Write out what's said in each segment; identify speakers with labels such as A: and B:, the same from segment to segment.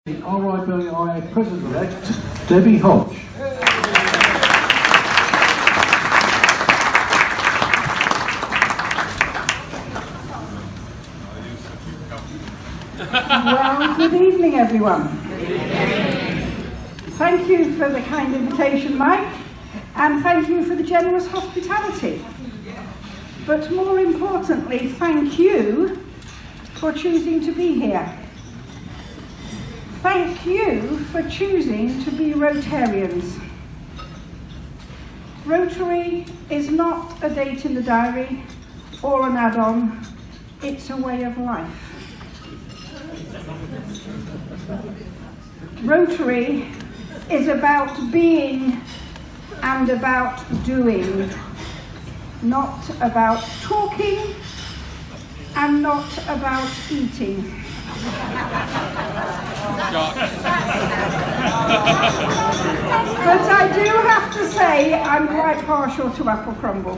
A: RIBIA President-elect Debbie Hodge.
B: Well, good evening, everyone. Thank you for the kind invitation, Mike, and thank you for the generous hospitality. But more importantly, thank you for choosing to be here. Thank you for choosing to be Rotarians. Rotary is not a date in the diary or an add-on, it's a way of life. Rotary is about being and about doing, not about talking and not about eating. But I do have to say I'm quite partial to apple crumble.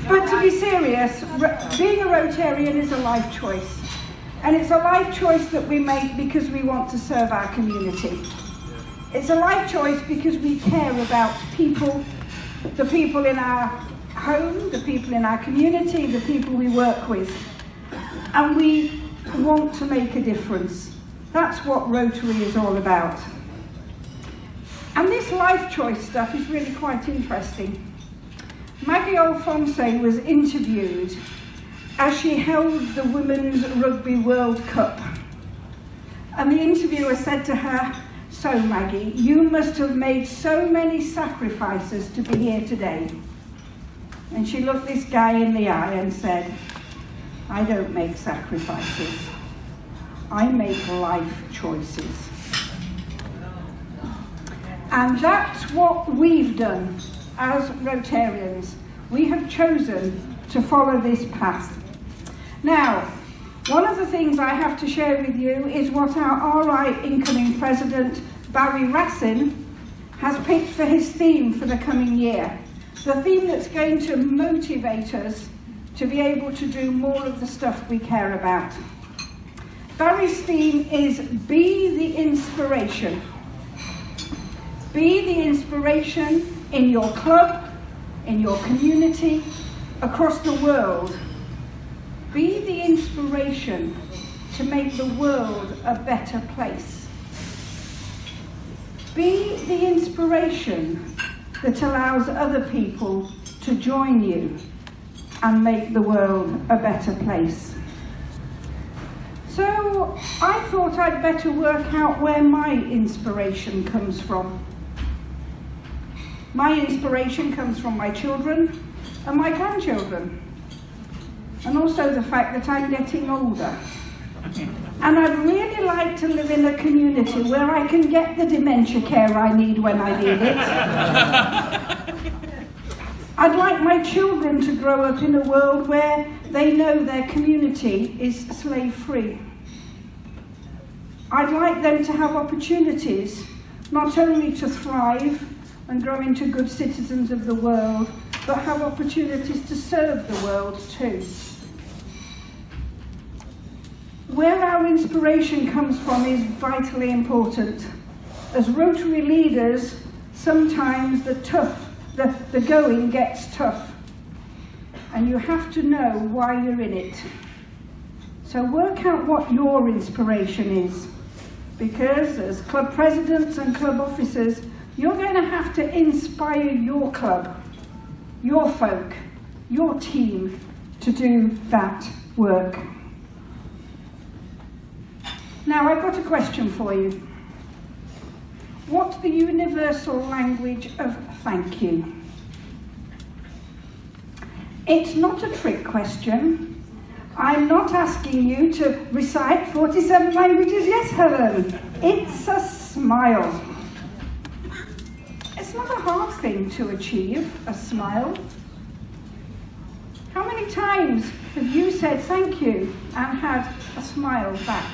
B: But to be serious, being a Rotarian is a life choice. And it's a life choice that we make because we want to serve our community. It's a life choice because we care about people, the people in our home, the people in our community, the people we work with. And we want to make a difference. That's what Rotary is all about. And this life choice stuff is really quite interesting. Maggie Alphonse was interviewed as she held the Women's Rugby World Cup. And the interviewer said to her, "So Maggie, you must have made so many sacrifices to be here today." And she looked this guy in the eye and said, "I don't make sacrifices, I make life choices." And that's what we've done as Rotarians. We have chosen to follow this path. Now, one of the things I have to share with you is what our RI incoming president, Barry Racine, has picked for his theme for the coming year. The theme that's going to motivate us to be able to do more of the stuff we care about. Barry's theme is Be the Inspiration. Be the inspiration in your club, in your community, across the world. Be the inspiration to make the world a better place. Be the inspiration that allows other people to join you and make the world a better place. So I thought I'd better work out where my inspiration comes from. My inspiration comes from my children and my grandchildren, and also the fact that I'm getting older. And I'd really like to live in a community where I can get the dementia care I need when I need it. I'd like my children to grow up in a world where they know their community is slave-free. I'd like them to have opportunities not only to thrive and grow into good citizens of the world, but have opportunities to serve the world too. Where our inspiration comes from is vitally important. As Rotary leaders, sometimes the going gets tough, and you have to know why you're in it. So work out what your inspiration is, because as club presidents and club officers, you're going to have to inspire your club, your folk, your team to do that work. Now I've got a question for you. What's the universal language of thank you? It's not a trick question. I'm not asking you to recite 47 languages yet, Helen. It's a smile. It's not a hard thing to achieve, a smile. How many times have you said thank you and had a smile back?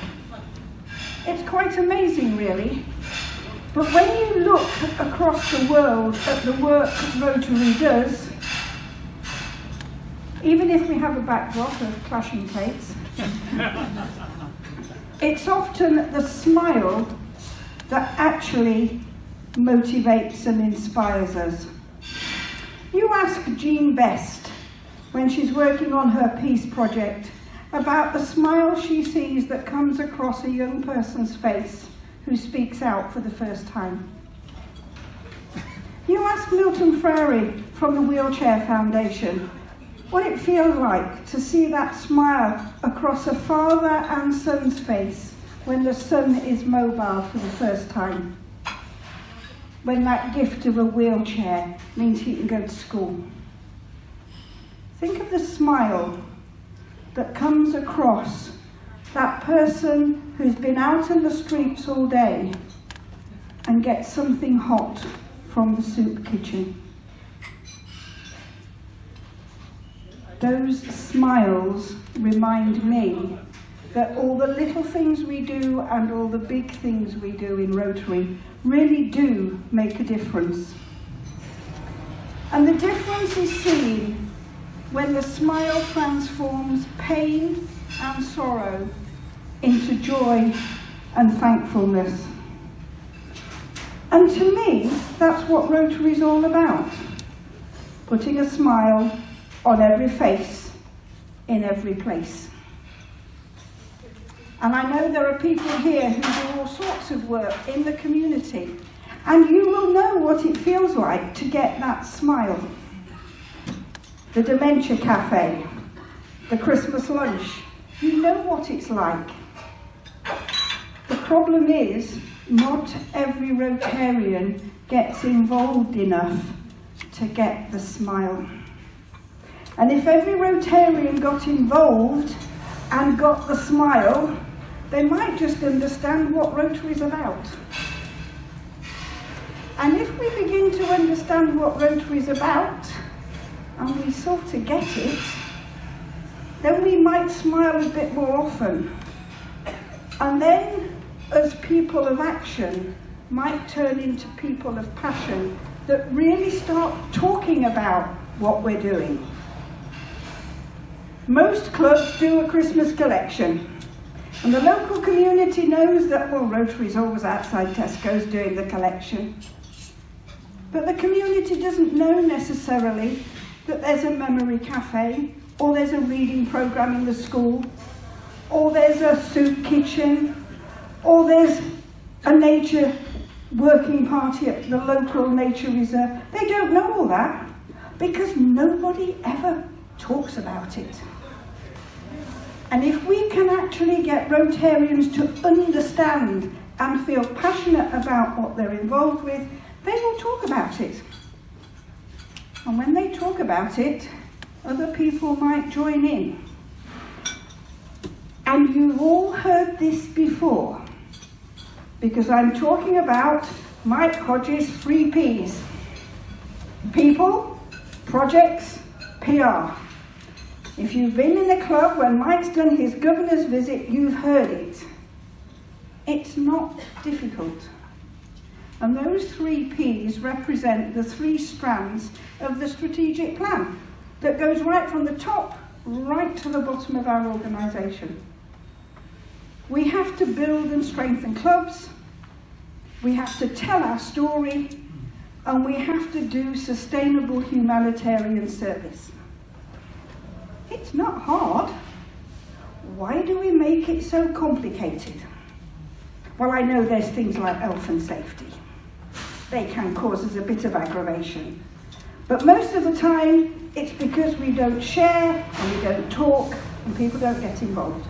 B: It's quite amazing, really. But when you look across the world at the work Rotary does, even if we have a backdrop of clashing plates, It's often the smile that actually motivates and inspires us. You ask Jean Best, when she's working on her peace project, about the smile she sees that comes across a young person's face who speaks out for the first time. You ask Milton Frary from the Wheelchair Foundation what it feels like to see that smile across a father and son's face when the son is mobile for the first time, when that gift of a wheelchair means he can go to school. Think of the smile that comes across that person who's been out in the streets all day and gets something hot from the soup kitchen. Those smiles remind me that all the little things we do and all the big things we do in Rotary really do make a difference. And the difference is seen when the smile transforms pain and sorrow into joy and thankfulness. And to me, that's what Rotary is all about. Putting a smile on every face, in every place. And I know there are people here who do all sorts of work in the community, and you will know what it feels like to get that smile. The Dementia Cafe, the Christmas lunch, you know what it's like. The problem is, not every Rotarian gets involved enough to get the smile. And if every Rotarian got involved and got the smile, they might just understand what Rotary is about. And if we begin to understand what Rotary is about, and we sort of get it, then we might smile a bit more often. And then, as people of action, might turn into people of passion that really start talking about what we're doing. Most clubs do a Christmas collection, and the local community knows that, well, Rotary's always outside Tesco's doing the collection. But the community doesn't know necessarily that there's a memory cafe, or there's a reading programme in the school, or there's a soup kitchen, or there's a nature working party at the local nature reserve. They don't know all that because nobody ever talks about it. And if we can actually get Rotarians to understand and feel passionate about what they're involved with, they will talk about it. And when they talk about it, other people might join in. And you've all heard this before, because I'm talking about Mike Hodge's 3 Ps. People, projects, PR. If you've been in a club when Mike's done his governor's visit, you've heard it. It's not difficult. And those 3 Ps represent the 3 strands of the strategic plan that goes right from the top right to the bottom of our organisation. We have to build and strengthen clubs, we have to tell our story, and we have to do sustainable humanitarian service. It's not hard. Why do we make it so complicated? Well, I know there's things like health and safety. They can cause us a bit of aggravation. But most of the time, it's because we don't share and we don't talk and people don't get involved.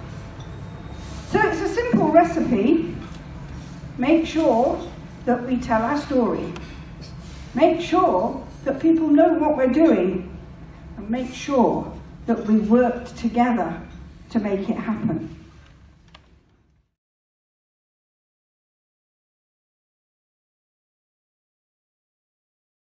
B: So it's a simple recipe. Make sure that we tell our story. Make sure that people know what we're doing, and make sure that we worked together to make it happen.